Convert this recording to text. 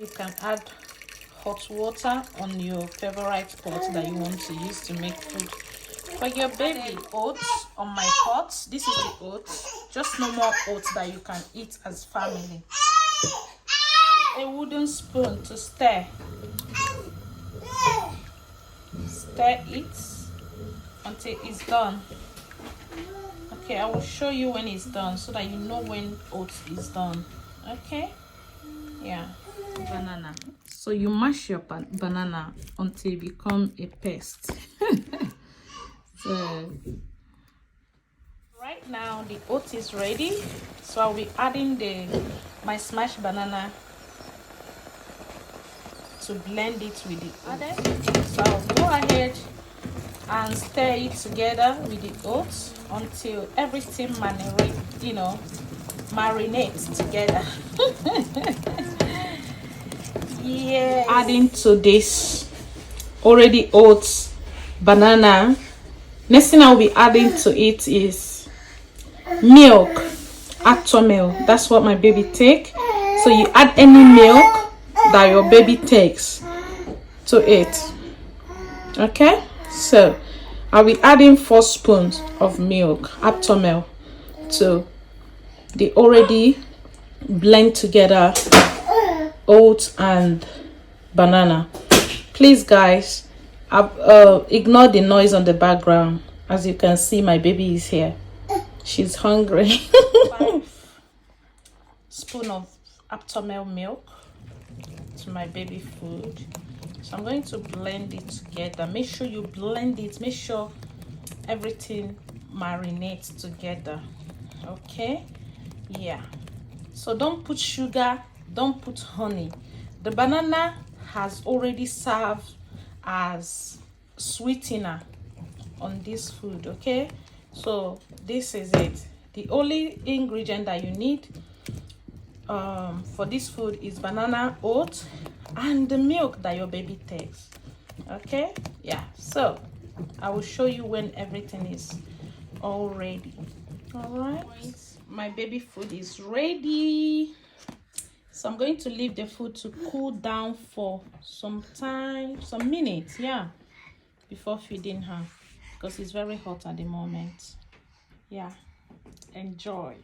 You can add hot water on your favorite pot that you want to use to make food for your baby. Oats on my pot. This is the oats, just normal oats that you can eat as family. A wooden spoon to stir it until it's done. Okay, I will show you when it's done so that you know when oats is done. Okay, yeah. Banana. So you mash your banana until it become a paste. So right now the oat is ready, so I'll be adding my smashed banana to blend it with the oat. So I'll go ahead and stir it together with the oats until everything marinates together. Yeah. Adding to this already oats, banana. Next thing I'll be adding to it is milk, Actomel. That's what my baby take. So you add any milk that your baby takes to it. Okay, so I'll be adding 4 spoons of milk, Actomel, to the already blend together oats and banana. Please guys, ignore the noise on the background. As you can see, my baby is here. She's hungry. 5 spoons of Actomel milk to my baby food. So I'm going to blend it together. Make sure you blend it. Make sure everything marinates together. Okay, yeah. So don't put sugar, don't put honey. The banana has already served as sweetener on this food. Okay, so this is it. The only ingredient that you need for this food is banana, oat, and the milk that your baby takes. Okay, yeah. So I will show you when everything is all ready. All right, my baby food is ready. So I'm going to leave the food to cool down for some time, some minutes, yeah, before feeding her, because it's very hot at the moment. Yeah, enjoy.